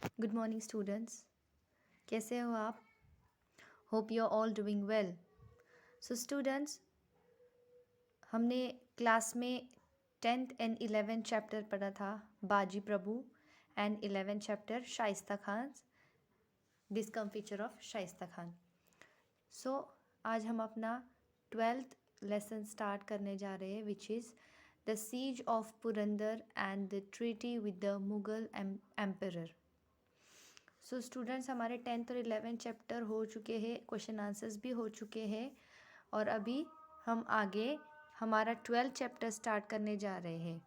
Good morning students, कैसे हो आप? Hope you are all doing well. So students, हमने क्लास में 10th एंड 11th चैप्टर पढ़ा था, Baji Prabhu, and 11th chapter Shaista Khan, discomfiture of Shaista Khan. So आज हम अपना 12th लेसन स्टार्ट करने जा रहे हैं, which is the siege of Purandar and the treaty with the Mughal emperor. So students, हमारे 10th और 11th चैप्टर हो चुके हैं, क्वेश्चन आंसर्स भी हो चुके हैं, और अभी हम आगे हमारा 12th चैप्टर स्टार्ट करने जा रहे हैं।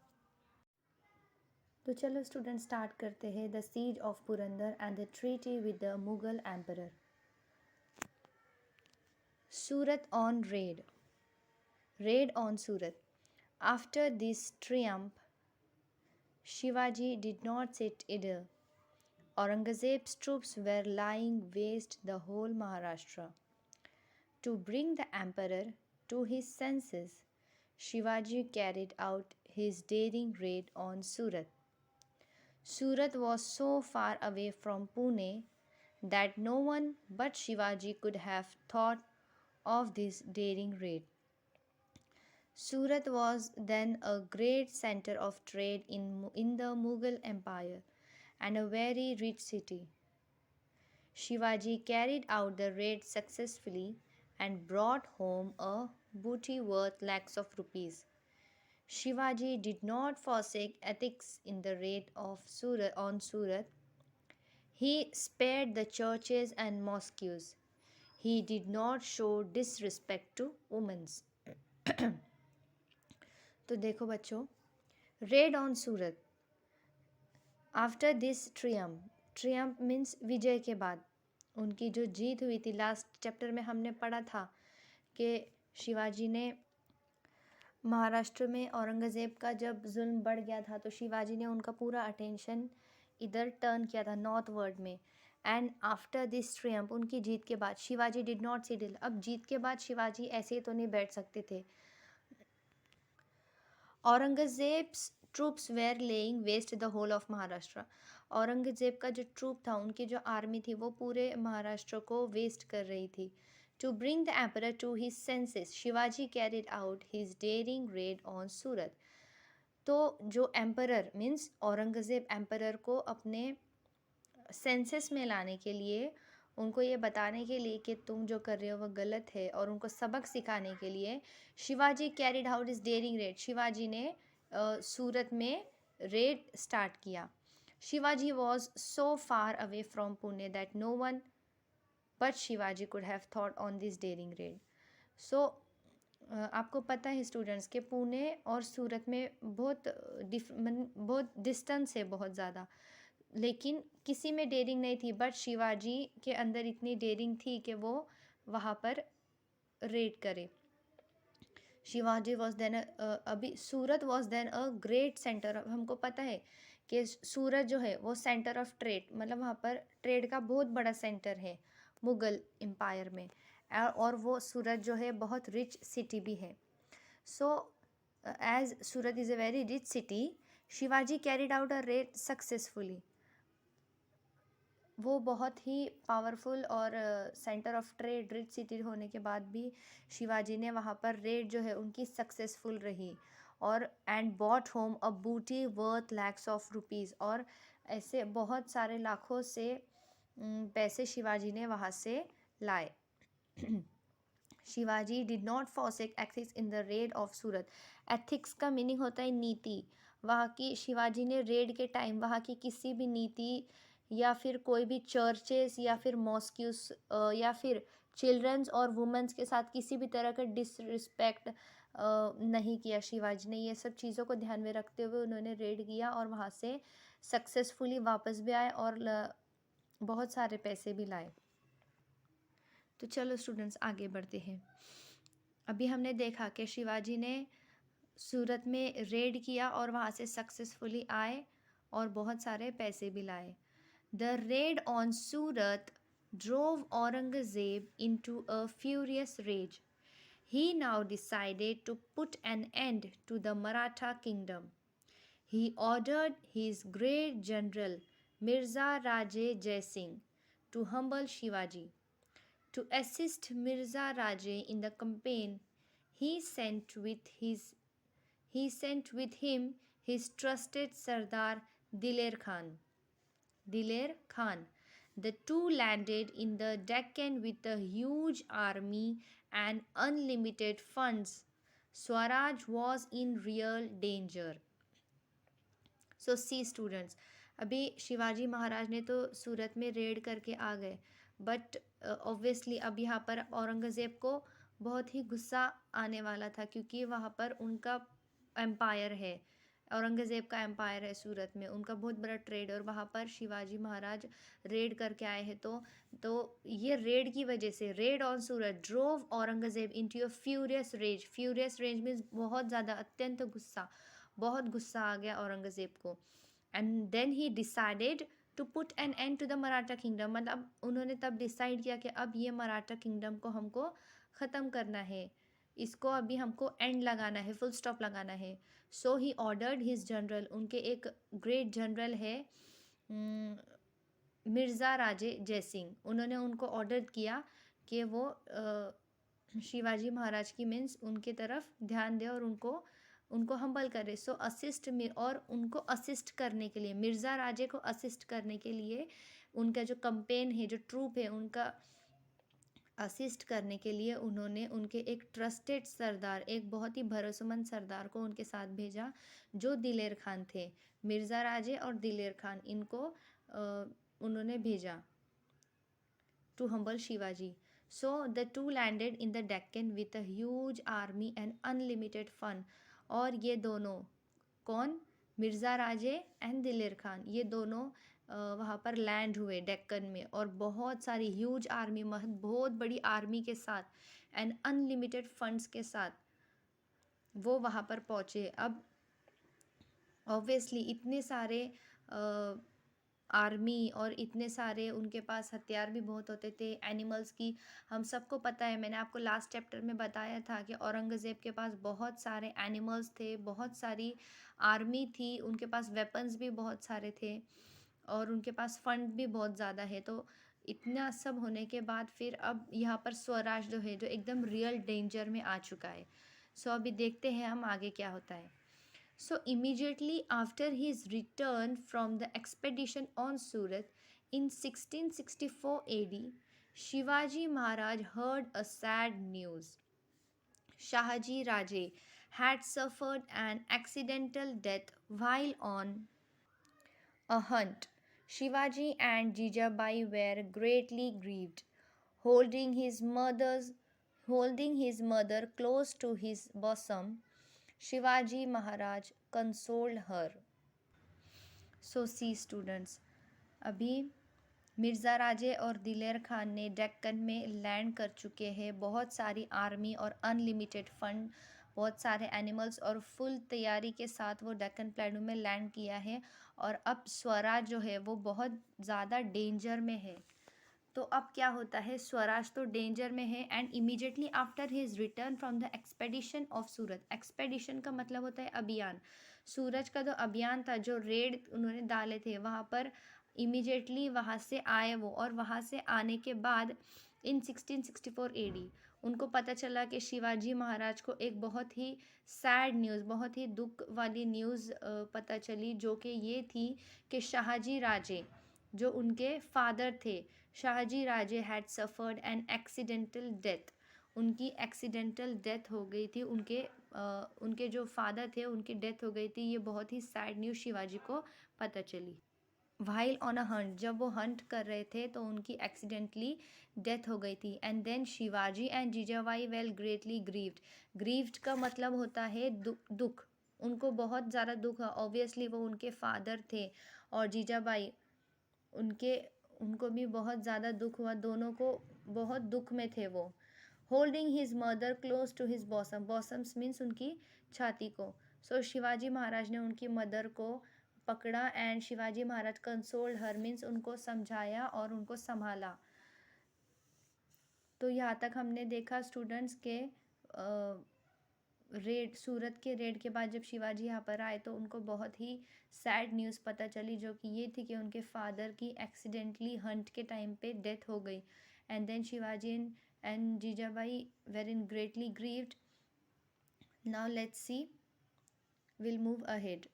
तो चलो स्टूडेंट स्टार्ट करते हैं। The siege of Purandar and the treaty with the Mughal emperor. Surat on raid on Surat. After this triumph Shivaji did not sit idle. Aurangzeb's troops were laying waste the whole Maharashtra. To bring the emperor to his senses, Shivaji carried out his daring raid on Surat. Surat was so far away from Pune that no one but Shivaji could have thought of this daring raid. Surat was then a great center of trade in the Mughal Empire and a very rich city. Shivaji carried out the raid successfully and brought home a booty worth lakhs of rupees. Shivaji did not forsake ethics in the raid of Surat. He spared the churches and mosques. He did not show disrespect to women. तो देखो बच्चों, raid on Surat. After this triumph means विजय के बाद, उनकी जो जीत हुई थी, लास्ट चैप्टर में हमने पढ़ा था कि शिवाजी ने महाराष्ट्र में औरंगज़ेब का जब जुल्म बढ़ गया था, तो शिवाजी ने उनका पूरा अटेंशन इधर टर्न किया था, नॉर्थ वर्ड में। एंड आफ्टर दिस ट्रियम्फ, उनकी जीत के बाद, Shivaji did not sit idle. अब जीत के बाद शिवाजी ऐसे ही तो नहीं बैठ सकते थे। Aurangzeb's troops were laying waste the whole of Maharashtra. Aurangzeb का जो ट्रूप था, उनकी जो आर्मी थी, वो पूरे महाराष्ट्र को वेस्ट कर रही थी। To bring the emperor to his senses, Shivaji carried out his daring raid on Surat. तो जो एम्परर मीन्स औरंगज़ेब एम्परर को अपने सेंसेस में लाने के लिए, उनको ये बताने के लिए कि तुम जो कर रहे हो वो गलत है, और उनको सबक सिखाने के लिए Shivaji carried out is daring raid. Shivaji ने सूरत में रेड स्टार्ट किया। Shivaji was so far away from Pune that no one but Shivaji could have thought on this daring raid. So आपको पता है स्टूडेंट्स के पुणे और सूरत में बहुत डिस्टेंस है, बहुत ज़्यादा, लेकिन किसी में डेयरिंग नहीं थी, बट शिवाजी के अंदर इतनी डेयरिंग थी कि वो वहाँ पर रेड करे। शिवाजी वॉज देन अभी Surat was then a great centre. हमको पता है कि सूरत जो है वो सेंटर ऑफ ट्रेड, मतलब वहाँ पर ट्रेड का बहुत बड़ा सेंटर है मुग़ल एम्पायर में, और वो सूरत जो है बहुत रिच सिटी भी है। So as Surat is a very rich city, Shivaji carried out a raid successfully. वो बहुत ही पावरफुल और centre of trade rich city होने के बाद भी शिवाजी ने वहाँ पर रेड जो है उनकी सक्सेसफुल रही, और एंड बॉट होम अ बूटी वर्थ लैक्स ऑफ रुपीज़, और ऐसे बहुत सारे लाखों से पैसे शिवाजी ने वहाँ से लाए। Shivaji did not forsake ethics in the rid of Surat. Ethics का मीनिंग होता है नीति। वहाँ की शिवाजी ने रेड के टाइम वहाँ की किसी भी नीति या फिर कोई भी चर्चेस या फिर मॉस्क्यूस या फिर चिल्ड्रंस और वुमेंस के साथ किसी भी तरह का डिसरिस्पेक्ट नहीं किया। शिवाजी ने ये सब चीज़ों को ध्यान में रखते हुए उन्होंने रेड किया, और वहाँ से सक्सेसफुली वापस भी आए और बहुत सारे पैसे भी लाए। तो चलो स्टूडेंट्स आगे बढ़ते हैं। अभी हमने देखा कि शिवाजी ने सूरत में रेड किया और वहाँ से सक्सेसफुली आए और बहुत सारे पैसे भी लाए। The red on Surat drove Aurangzeb into a furious rage. He now decided to put an end to the Maratha kingdom. He ordered his great general Mirza Raje Jai Singh to humble Shivaji. To assist Mirza Raje in the campaign, he sent with his he sent with him his trusted Sardar Diler Khan. Diler Khan. The two landed in the Deccan with a huge army and unlimited funds. Swaraj was in real danger. So see students, अभी शिवाजी महाराज ने तो सूरत में red करके आ गए, but obviously अब यहाँ पर औरंगज़ेब को बहुत ही गुस्सा आने वाला था, क्योंकि वहाँ पर उनका एम्पायर है, औरंगज़ेब का एम्पायर है सूरत में, उनका बहुत बड़ा ट्रेड, और वहाँ पर शिवाजी महाराज रेड करके आए हैं। तो ये रेड की वजह से, raid on Surat drove Aurangzeb into a furious rage. Furious rage means बहुत ज़्यादा, अत्यंत गुस्सा, बहुत गुस्सा आ गया औरंगज़ेब को। And then he decided to put an end to the Maratha kingdom, मतलब उन्होंने तब डिसाइड किया कि अब ये मराठा किंगडम को हमको ख़त्म करना है, इसको अभी हमको एंड लगाना है, फुल स्टॉप लगाना है। So he ordered his general, उनके एक ग्रेट जनरल है मिर्ज़ा राजे जयसिंह, उन्होंने उनको ऑर्डर किया कि वो शिवाजी महाराज की मीन्स उनके तरफ ध्यान दे और उनको उनको हम्बल करे। सो असिस्ट में, और उनको असिस्ट करने के लिए, मिर्ज़ा राजे को असिस्ट करने के लिए, उनका जो कंपेन है, जो ट्रूप है, उनका असिस्ट करने के लिए उन्होंने उनके एक ट्रस्टेड सरदार, एक बहुत ही भरोसेमंद सरदार को उनके साथ भेजा, जो दिलेर खान थे। मिर्ज़ा राजे और दिलेर खान, इनको उन्होंने भेजा to humble Shivaji. So the two landed in the Deccan with a huge army and unlimited fun. और ये दोनों, कौन, मिर्ज़ा राजे एंड दिलेर खान, ये दोनों वहाँ पर लैंड हुए डेक्कन में, और बहुत सारी ह्यूज आर्मी, बहुत बड़ी आर्मी के साथ एंड अनलिमिटेड फंड्स के साथ वो वहाँ पर पहुँचे। अब ऑब्वियसली इतने सारे आर्मी और इतने सारे उनके पास हथियार भी बहुत होते थे, एनिमल्स की, हम सबको पता है, मैंने आपको लास्ट चैप्टर में बताया था कि औरंगज़ेब के पास बहुत सारे एनिमल्स थे, बहुत सारी आर्मी थी, उनके पास वेपन्स भी बहुत सारे थे, और उनके पास फंड भी बहुत ज़्यादा है। तो इतना सब होने के बाद फिर अब यहाँ पर स्वराज जो है, जो एकदम रियल डेंजर में आ चुका है। सो अभी देखते हैं हम आगे क्या होता है। So immediately after his return from the expedition on Surat in 1664 AD, Shivaji Maharaj heard a sad news. Shahaji Raje had suffered an accidental death while on a hunt. Shivaji and Jijabai were greatly grieved, holding his mother's holding his mother close to his bosom. Shivaji Maharaj consoled her. So see students, अभी मिर्ज़ा राजे और दिलेर खान ने डेक्कन में land कर चुके हैं, बहुत सारी आर्मी और अनलिमिटेड फंड, बहुत सारे एनिमल्स, और फुल तैयारी के साथ वो डेक्कन प्लेन्यू में लैंड किया है। और अब स्वराज जो है वो बहुत ज़्यादा डेंजर में है। तो अब क्या होता है, स्वराज तो डेंजर में है, and immediately after his return from the expedition of Surat. Expedition का मतलब होता है अभियान। सूरज का जो अभियान था, जो रेड उन्होंने डाले थे, वहाँ पर इमीडिएटली वहाँ से आए वो, और वहाँ से आने के बाद इन 1664 एडी उनको पता चला कि शिवाजी महाराज को एक बहुत ही सैड न्यूज़, बहुत ही दुख वाली न्यूज़ पता चली, जो कि ये थी कि शाहजी राजे, जो उनके फादर थे, Shahaji Raje had suffered an accidental death, उनकी एक्सीडेंटल डेथ हो गई थी, उनके जो फादर थे उनकी डेथ हो गई थी। ये बहुत ही सैड न्यूज़ शिवाजी को पता चली। वाइल ऑन अ हंट, जब वो हंट कर रहे थे तो उनकी एक्सीडेंटली डेथ हो गई थी। And then Shivaji and Jijabai well greatly grieved. Grieved का मतलब होता है दुख, उनको बहुत ज़्यादा दुख है, ऑब्वियसली वो उनके फादर थे, और जीजाबाई उनको भी बहुत ज़्यादा दुख हुआ, दोनों को बहुत दुख में थे वो। Holding his mother close to his bosom, bosoms means उनकी छाती को। सो शिवाजी महाराज ने उनकी मदर को पकड़ा, and Shivaji Maharaj consoled her means उनको समझाया और उनको संभाला। तो यहाँ तक हमने देखा स्टूडेंट्स के रेड सूरत के रेड के बाद जब शिवाजी यहाँ पर आए तो उनको बहुत ही सैड न्यूज़ पता चली, जो कि ये थी कि उनके फादर की एक्सीडेंटली हंट के टाइम पे डेथ हो गई। And then Shivaji and Jijabai were in greatly grieved. Now let's see, will move ahead.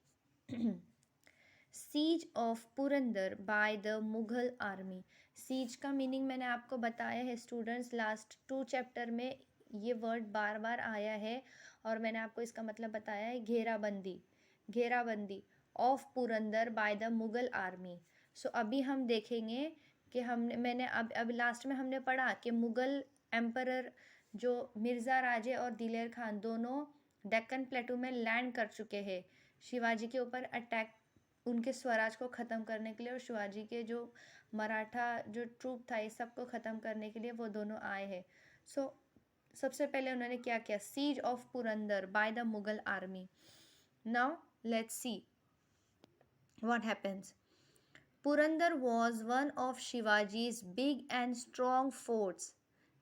Siege of Purandar by the Mughal army. Siege का मीनिंग मैंने आपको बताया है स्टूडेंट्स, लास्ट 2 चैप्टर में ये वर्ड बार बार आया है और मैंने आपको इसका मतलब बताया है, घेराबंदी. घेराबंदी of Purandar by the Mughal army. So अभी हम देखेंगे कि मैंने अब लास्ट में हमने पढ़ा कि मुगल एम्परर जो मिर्ज़ा राजे और दिलेर खान दोनों डेक्कन प्लेटू में लैंड कर चुके हैं शिवाजी के ऊपर अटैक, उनके स्वराज को ख़त्म करने के लिए, और शिवाजी के जो मराठा जो ट्रूप था इस सब को ख़त्म करने के लिए वो दोनों आए हैं. सो सबसे पहले उन्होंने क्या किया, siege of Purandar by the Mughal army. Now let's see what happens. Purandar was one of Shivaji's big and strong forts.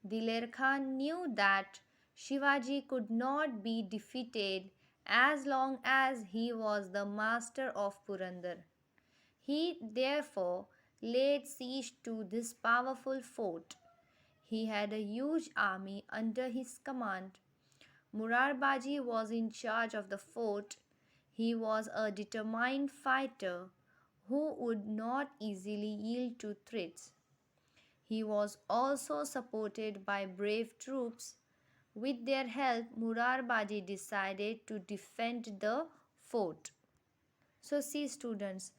Diler Khan knew that Shivaji could not be defeated as long as he was the master of Purandar. He therefore laid siege to this powerful fort. He had a huge army under his command. Murarbaji was in charge of the fort. He was a determined fighter who would not easily yield to threats. He was also supported by brave troops. With their help, Murarbaji decided to defend the fort. So see students,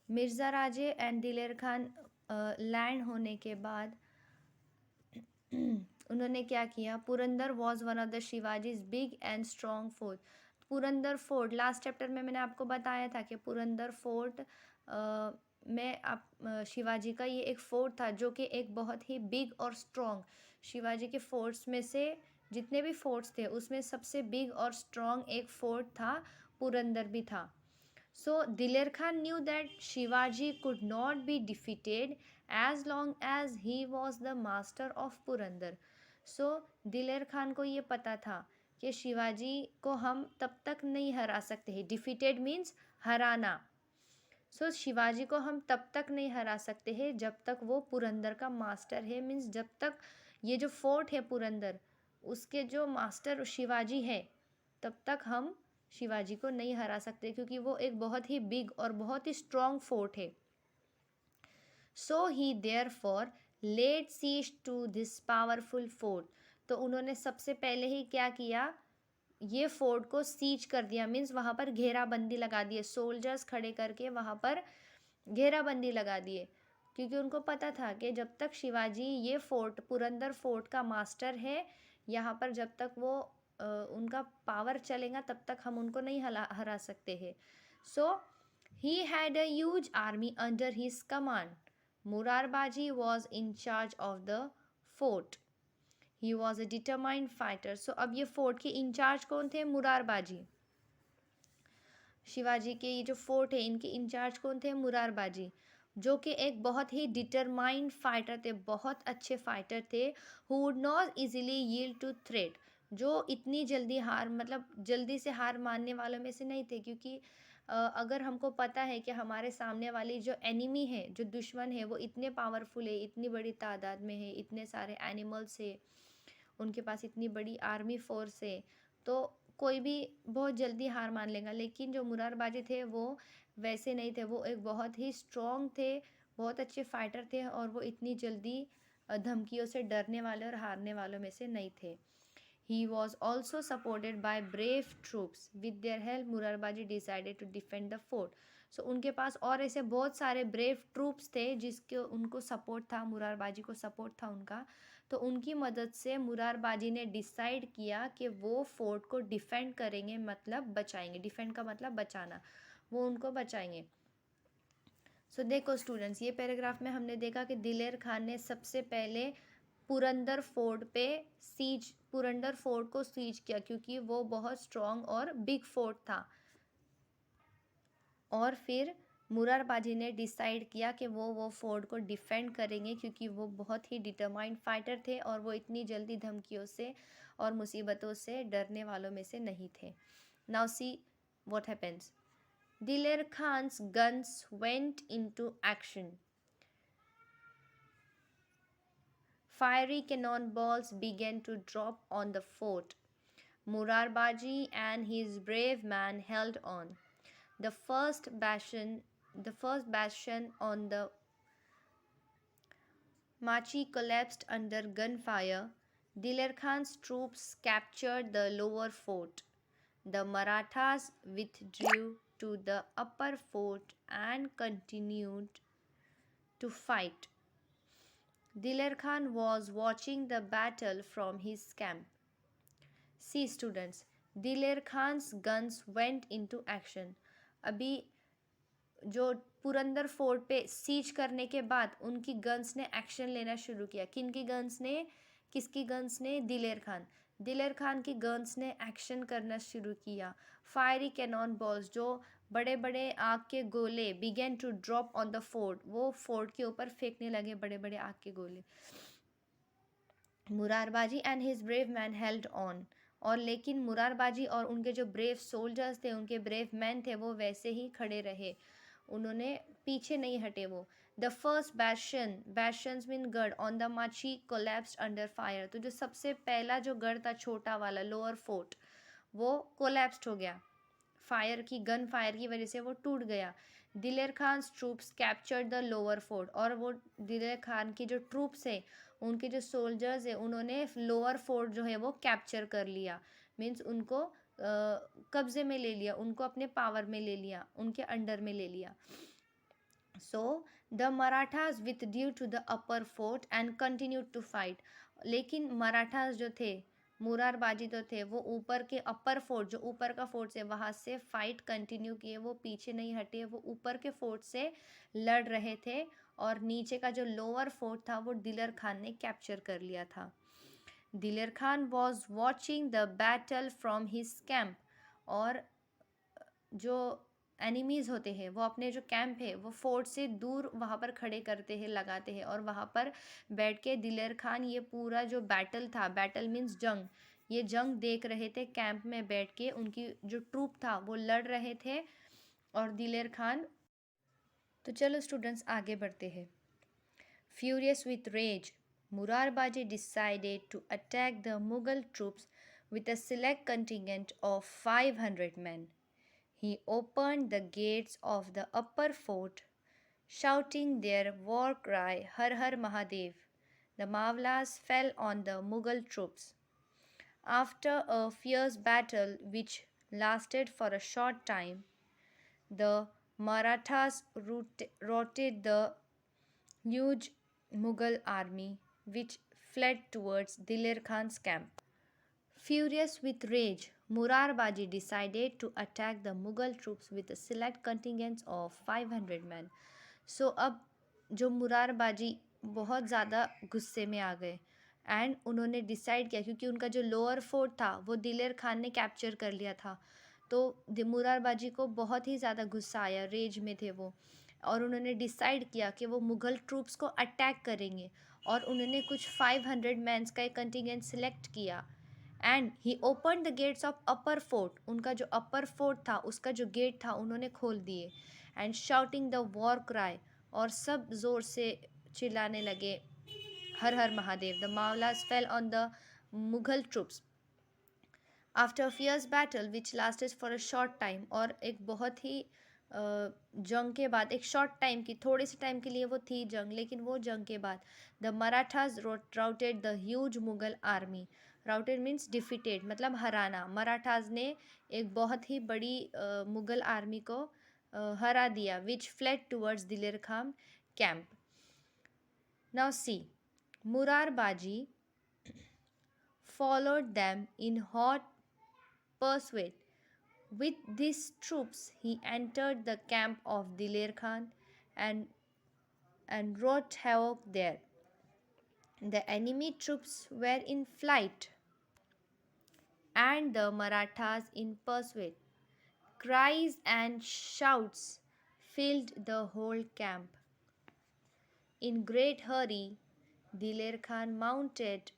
Mirza Raje and दिलेर Khan land होने के बाद उन्होंने क्या किया, Purandar was one of the Shivaji's big and strong fort. Purandar fort last chapter में मैंने आपको बताया था कि पुरंदर फोर्ट में शिवाजी का ये एक फोर्ट था जो कि एक बहुत ही बिग और स्ट्रॉन्ग, शिवाजी के फोर्ट्स में से जितने भी फोर्ट्स थे उसमें सबसे बिग और स्ट्रॉन्ग एक फोर्ट था, पुरंदर भी था. So Diler Khan knew that Shivaji could not be defeated as long as he was the master of Purandar. So दिलेर खान को ये पता था कि शिवाजी को हम तब तक नहीं हरा सकते हैं. डिफीटेड मीन्स हराना. सो शिवाजी को हम तब तक नहीं हरा सकते हैं जब तक वो पुरंदर का मास्टर है. मीन्स जब तक ये जो फोर्ट है पुरंदर उसके जो मास्टर शिवाजी है तब तक हम शिवाजी को नहीं हरा सकते, क्योंकि वो एक बहुत ही बिग और बहुत ही स्ट्रॉन्ग फोर्ट है. So he therefore laid siege to this powerful fort. तो उन्होंने सबसे पहले ही क्या किया, ये फोर्ट को सीज कर दिया. मीन्स वहाँ पर घेराबंदी लगा दिए, सोल्जर्स खड़े करके वहाँ पर घेराबंदी लगा दिए, क्योंकि उनको पता था कि जब तक शिवाजी ये फोर्ट पुरंदर फोर्ट का मास्टर है यहाँ पर, जब तक वो उनका पावर चलेगा तब तक हम उनको नहीं हरा सकते हैं. So he had a huge army under his command. Murarbaji was in charge of the fort. He was a determined fighter. So अब ये फोर्ट के इंचार्ज कौन थे, मुरारबाजी. शिवाजी के ये जो फोर्ट है इनके इंचार्ज कौन थे, मुरारबाजी, जो कि एक बहुत ही डिटरमाइंड फाइटर थे, बहुत अच्छे फाइटर थे. Who would not easily yield to threat, जो इतनी जल्दी हार मतलब जल्दी से हार मानने वालों में से नहीं थे, क्योंकि अगर हमको पता है कि हमारे सामने वाली जो एनिमी है, जो दुश्मन है, वो इतने पावरफुल है, इतनी बड़ी तादाद में है, इतने सारे एनिमल्स है, उनके पास इतनी बड़ी आर्मी फोर्स है, तो कोई भी बहुत जल्दी हार मान लेगा. लेकिन जो मुरारबाजी थे वो वैसे नहीं थे, वो एक बहुत ही स्ट्रॉन्ग थे, बहुत अच्छे फाइटर थे, और वो इतनी जल्दी धमकियों से डरने वाले और हारने वालों में से नहीं थे. He was also supported by brave troops. With their help, Murarbaji decided to defend the fort. So उनके पास और ऐसे बहुत सारे ब्रेव ट्रूप्स थे जिसके उनको सपोर्ट था, मुरारबाजी को सपोर्ट था उनका. तो उनकी मदद से मुरारबाजी ने डिसाइड किया कि वो फोर्ट को डिफेंड करेंगे, मतलब बचाएंगे. डिफेंड का मतलब बचाना, वो उनको बचाएंगे. सो देखो स्टूडेंट्स, ये पैराग्राफ में हमने देखा कि दिलेर खान ने सबसे पहले पुरंदर फोर्ट पे पुरंदर फोर्ट को सीज किया, क्योंकि वो बहुत स्ट्रॉन्ग और बिग फोर्ट था. और फिर मुरारबाजी ने डिसाइड किया कि वो फोर्ट को डिफेंड करेंगे, क्योंकि वो बहुत ही डिटरमाइंड फाइटर थे और वो इतनी जल्दी धमकियों से और मुसीबतों से डरने वालों में से नहीं थे. Now see what happens. Diler Khan's guns went into action. Fiery cannonballs began to drop on the fort. Murarbaji and his brave men held on. The first bastion on the Machi collapsed under gunfire. Diler Khan's troops captured the lower fort. The Marathas withdrew to the upper fort and continued to fight. Diler Khan was watching the battle from his camp. See students, Diler Khan's guns went into action. अभी जो Purandar fort पे seize करने के बाद उनकी guns ने action लेना शुरू किया. किनकी गन्स ने? किसकी गन्स ने? दिलेर खान. दिलेर खान की गन्स ने एक्शन करना शुरू किया. फायरी कैनॉन बॉल्स, जो बड़े बड़े आग के गोले, began to drop on the fort, वो फोर्ट के ऊपर फेंकने लगे बड़े बड़े आग के गोले. Murarbaji and his brave man held on. और लेकिन मुरारबाजी और उनके जो ब्रेव सोल्जर्स थे, उनके ब्रेव मैन थे, वो वैसे ही खड़े रहे. उन्होंने पीछे नहीं हटे वो. द फर्स्ट बैशंस मीन गढ़ ऑन द माची कोलैप्स्ड अंडर फायर. तो जो सबसे पहला जो गढ़ था, छोटा वाला लोअर फोर्ट, वो कोलैप्स्ड हो गया. फायर की गन फायर की वजह से वो टूट गया. दिलेर Khan troops captured the lower fort. और वो दिलेर खान की जो ट्रूप्स है, उनके जो सोल्जर्स है, उन्होंने लोअर फोर्ट जो है वो कैप्चर कर लिया. मीन्स उनको कब्जे में ले लिया, उनको अपने पावर में ले लिया, उनके अंडर में ले लिया. So the Marathas withdrew to the upper fort and continue to fight. लेकिन मराठास जो थे, मुरारबाजी तो थे, वो ऊपर के अपर फोर्ट, जो ऊपर का फोर्ट है, वहाँ से फाइट कंटिन्यू किए. वो पीछे नहीं हटे, वो ऊपर के फोर्ट से लड़ रहे थे. और नीचे का जो लोअर फोर्ट था, वो दिलर खान ने कैप्चर कर लिया था. Diler Khan was watching the battle from his camp. और जो एनिमीज़ होते हैं, वो अपने जो कैंप है, वो फोर्ट से दूर वहाँ पर खड़े करते हैं, लगाते हैं. और वहाँ पर बैठ के दिलेर खान ये पूरा जो बैटल था, बैटल मीन्स जंग, ये जंग देख रहे थे. कैंप में बैठ के उनकी जो ट्रूप था वो लड़ रहे थे. और दिलेर खान. तो चलो स्टूडेंट्स आगे बढ़ते हैं. Furious with rage, Murarbaji decided to attack the Mughal troops with a select contingent of 500 men. He opened the gates of the upper fort, shouting their war cry, Har Har Mahadev. The Mavlas fell on the Mughal troops. After a fierce battle which lasted for a short time, the Marathas routed the huge Mughal army which fled towards Diler Khan's camp. Furious with rage, Murarbaji decided to attack the Mughal troops with a select contingent of 500 men. So अब जो मुरारबाजी बहुत ज़्यादा गुस्से में आ गए. And उन्होंने decide किया, क्योंकि उनका जो लोअर फोर्ट था वो दिलेर खान ने कैप्चर कर लिया था. तो मुरारबाजी को बहुत ही ज़्यादा गुस्सा आया, रेज में थे वो. और उन्होंने डिसाइड किया कि वो मुग़ल ट्रूप्स को अटैक करेंगे. और उन्होंने कुछ 500 मैंस का एक कंटिंजेंट सेलेक्ट किया. And he open the gates of upper fort. उनका जो अपर फोर्ट था, उसका जो गेट था, उन्होंने खोल दिए. And shouting the war cry. और सब ज़ोर से चिल्लाने लगे, हर हर Mahadev. The Mavlas fell on the Mughal troops after fierce battle which lasted for a short time. और एक बहुत ही जंग के बाद, एक शॉर्ट टाइम की, थोड़े से टाइम के लिए वो थी जंग, लेकिन वो जंग के बाद the Marathas routed the huge Mughal army. Routed means defeated, मतलब हराना. मराठाज ने एक बहुत ही बड़ी मुगल आर्मी को हरा दिया. विच फ्लेड टूवर्ड्स दिलेर Khan camp. Now see, Murarbaji followed them in hot pursuit. With these troops, he entered the camp of Diler Khan and wrought havoc there. The enemy troops were in flight and the Marathas in pursuit. Cries and shouts filled the whole camp. In great hurry, Diler Khan mounted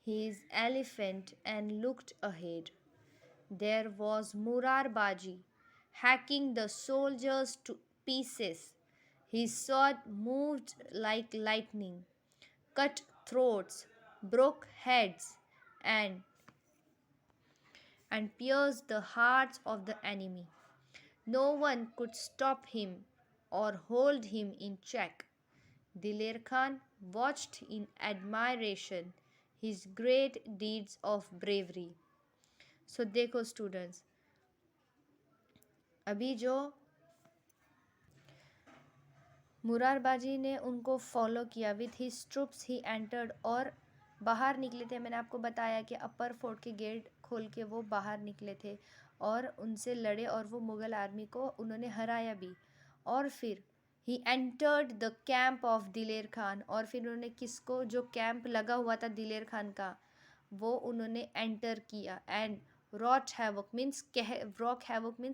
his elephant and looked ahead. There was Murar Baji, hacking the soldiers to pieces. His sword moved like lightning, cut throats, broke heads, and, and pierced the hearts of the enemy. No one could stop him or hold him in check. Diler Khan watched in admiration his great deeds of bravery. So देखो students, अभी जो मुरारबाजी ने उनको follow किया with his troops he entered, और बाहर निकले थे। मैंने आपको बताया कि अपर फोर्ट के गेट खोल के वो बाहर निकले थे और उनसे लड़े और वो मुग़ल आर्मी को उन्होंने हराया भी। और फिर he entered the camp of दिलेर खान, और फिर उन्होंने किसको, जो कैंप लगा हुआ था दिलेर खान का, वो उन्होंने एंटर किया। एंड रॉट हैवोक मीन्स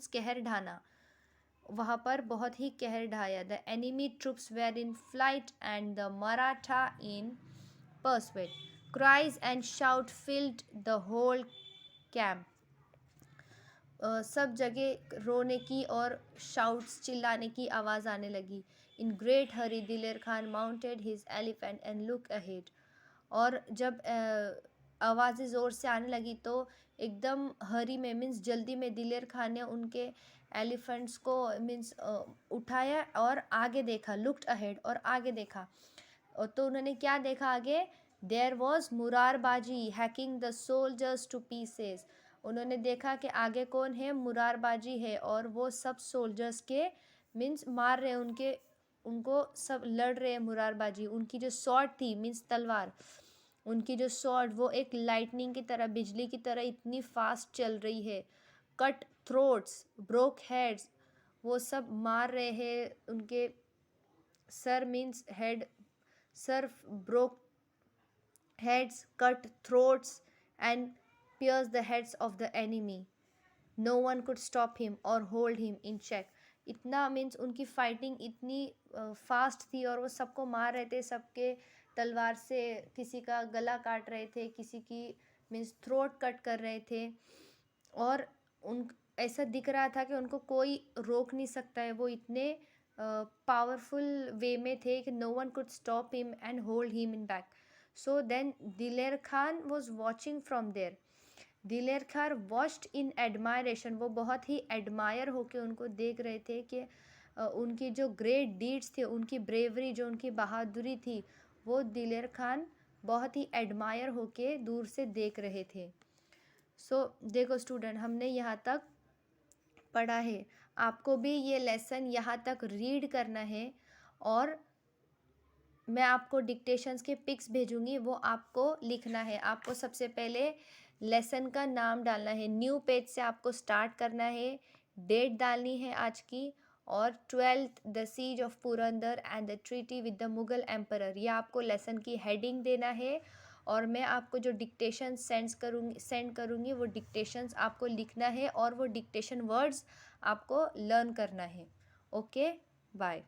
कहर ढाना, वहाँ पर बहुत ही कहर ढाया। The enemy troops were in flight and the Maratha in pursuit. Cries and shout filled the whole camp. सब जगह रोने की और शाउट्स, चिल्लाने की आवाज़ आने लगी। इन ग्रेट हरी दिलेर Khan mounted his elephant and look ahead. और जब आवाज़ें ज़ोर से आने लगी तो एकदम हरी में मीन्स जल्दी में दिलेर खान ने उनके एलिफेंट्स को मीन्स उठाया और आगे देखा, लुक्ड अहेड, और आगे देखा। तो उन्होंने क्या देखा आगे? There was Murarbaji hacking the soldiers to pieces. उन्होंने देखा कि आगे कौन है? मुरारबाजी है, और वो सब सोल्जर्स के मीन्स मार रहे, उनको सब लड़ रहे हैं मुरारबाजी। उनकी जो स्वॉर्ड थी मीन्स तलवार, उनकी जो स्वॉर्ड वो एक लाइटनिंग की तरह, बिजली की तरह इतनी फास्ट चल रही है। कट थ्रोट्स, ब्रोक हेड्स, वो सब मार रहे हैं। उनके sir means head, sir broke heads, cut throats, and pierce the heads of the enemy. No one could stop him or hold him in check. इतना मीन्स उनकी फाइटिंग इतनी fast थी और वो सबको मार रहे थे, सबके तलवार से किसी का गला काट रहे थे, किसी की मीन्स थ्रोट कट कर रहे थे। और उन ऐसा दिख रहा था कि उनको कोई रोक नहीं सकता है। वो इतने पावरफुल वे में थे कि no one could stop him and hold him in back. So then Diler Khan was watching from there. दिलेर खान वॉच्ड इन एडमायरेशन, वो बहुत ही एडमायर होके उनको देख रहे थे कि उनकी जो ग्रेट डीड्स थे, उनकी ब्रेवरी, जो उनकी बहादुरी थी, वो दिलेर खान बहुत ही एडमायर होके दूर से देख रहे थे। देखो स्टूडेंट, हमने यहाँ तक पढ़ा है। आपको भी ये लेसन यहाँ तक रीड करना है, और मैं आपको डिक्टेशंस के पिक्स भेजूंगी, वो आपको लिखना है। आपको सबसे पहले लेसन का नाम डालना है, न्यू पेज से आपको स्टार्ट करना है, डेट डालनी है आज की, और 12th the siege of Purandar and the treaty with the Mughal emperor, ये आपको लेसन की हेडिंग देना है। और मैं आपको जो डिक्टेशन सेंड करूँगी वो डिक्टेशंस आपको लिखना है, और वो डिक्टेशन वर्ड्स आपको लर्न करना है। Okay, bye.